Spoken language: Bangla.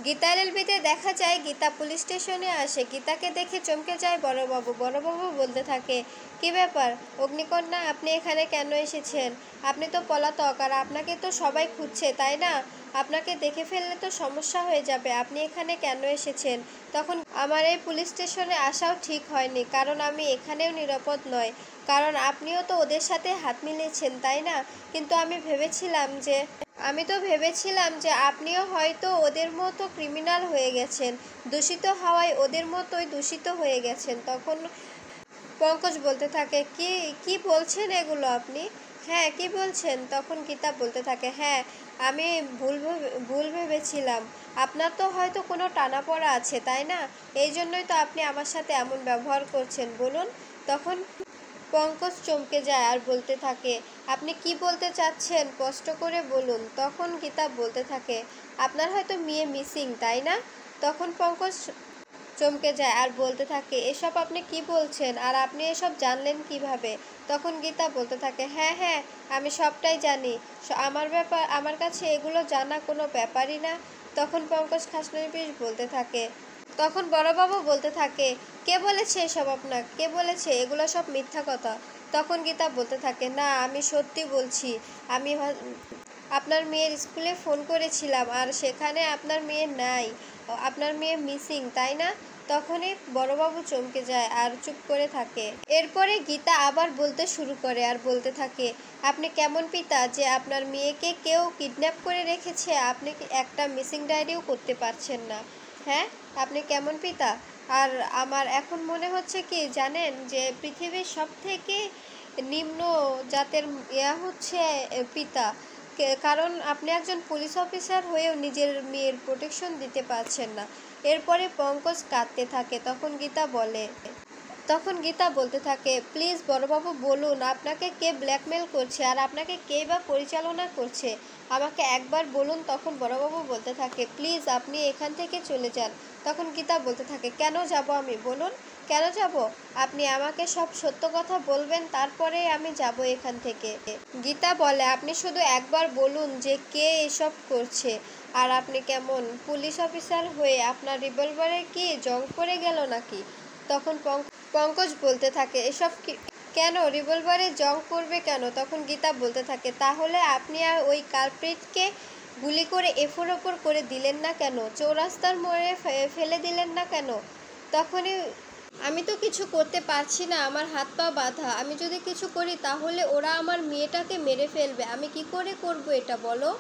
গীতা এলএলবিতে দেখা যায় গীতা পুলিশ স্টেশনে আসে। গীতাকে দেখে চমকে যায় বড়বাবু। বড়বাবু বলতে থাকে, কি ব্যাপার অগ্নিকন্যা, আপনি এখানে কেন এসেছেন? আপনি তো পলাতক, আর আপনাকে তো সবাই খুঁজছে, তাই না? আপনাকে দেখে ফেললে তো সমস্যা হয়ে যাবে। আপনি এখানে কেন এসেছেন? তখন আমার এই পুলিশ স্টেশনে আসাও ঠিক হয়নি, কারণ আমি এখানেও নিরাপদ নয়, কারণ আপনিও তো ওদের সাথে হাত মিলিয়েছেন, তাই না? কিন্তু আমি তো ভেবেছিলাম যে আপনিও হয়তো ওদের মতো ক্রিমিনাল হয়ে গেছেন, দূষিত হাওয়ায় ওদের মতোই দূষিত হয়ে গেছেন। তখন পঙ্কজ বলতে থাকে, কি কি বলছেন এগুলো আপনি? হ্যাঁ, কি বলছেন? তখন গীতা বলতে থাকে, হ্যাঁ, আমি ভুল ভেবেছিলাম। আপনার তো হয়তো কোনো টানাপড়া আছে, তাই না? এই জন্যই তো আপনি আমার সাথে এমন ব্যবহার করছেন, বলুন। তখন পঙ্কজ চমকে যায় আর বলতে থাকে, আপনি কি বলতে চাচ্ছেন স্পষ্ট করে বলুন। তখন গীতা বলতে থাকে, আপনার হয়তো মেয়ে মিসিং, তাই না? তখন পঙ্কজ চমকে যায় আর বলতে থাকে, এসব আপনি কি বলছেন, আর আপনি এসব জানলেন কিভাবে? তখন গীতা বলতে থাকে, হ্যাঁ হ্যাঁ, আমি সবটাই জানি, আমার কাছে এগুলো জানা কোনো ব্যাপারই না। তখন পঙ্কজ খাসনিবিশ বলতে থাকে, তখন বড়বাবু বলতে থাকে, কে বলেছে এসব আপনার? কে বলেছে? এগুলো সব মিথ্যা কথা। তখন গীতা বলতে থাকে, না, আমি সত্যি বলছি। আমি আপনার মেয়ের স্কুলে ফোন করেছিলাম, আর সেখানে আপনার মেয়ে নাই, আপনার মেয়ে মিসিং, তাই না? তখনই বড়বাবু চমকে যায় আর চুপ করে থাকে। এরপরে গীতা আবার বলতে শুরু করে আর বলতে থাকে, আপনি কেমন পিতা যে আপনার মেয়েকে কেউ কিডন্যাপ করে রেখেছে, আপনি একটা মিসিং ডায়েরিও করতে পারছেন না? হ্যাঁ, আপনি কেমন পিতা? আর আমার এখন মনে হচ্ছে কি জানেন, যে পৃথিবীর সব থেকে নিম্ন জাতের হচ্ছে পিতা। কারণ আপনি একজন পুলিশ অফিসার হয়েও নিজের মেয়ের প্রোটেকশন দিতে পারছেন না। এরপরে পঙ্কজ কাঁদতে থাকে। তখন গীতা বলতে থাকে, প্লিজ বড়বাবু বলুন, আপনাকে কে ব্ল্যাকমেল করছে, আর আপনাকে কে বা পরিচালনা করছে? আমাকে একবার বলুন। তখন বড়বাবু বলতে থাকে, প্লিজ আপনি এখান থেকে চলে যান। তখন গীতা বলতে থাকে, কেন যাব আমি, বলুন কেন যাব? আপনি আমাকে সব সত্য কথা বলবেন, তারপরে আমি যাব এখান থেকে। গীতা বলে, আপনি শুধু একবার বলুন যে কে এসব করছে, আর আপনি কেমন পুলিশ অফিসার হয়ে আপনার রিভলভারে কি জং পড়ে গেল নাকি? তখন পঙ্কজ বলতে থাকে, এসব কি, কেন রিভলভারে জং পড়বে কেন? তখন গীতা বলতে থাকে, তাহলে আপনি আর ওই কালপ্রিটকে গুলি করে এফোর ওপর করে দিলেন না কেন? চৌরাস্তার মোড়ে ফেলে দিলেন না কেন? তখনই, আমি তো কিছু করতে পারছি না, আমার হাত পা বাঁধা। আমি যদি কিছু করি তাহলে ওরা আমার মেয়েটাকে মেরে ফেলবে। আমি কি করে করব এটা, বলো?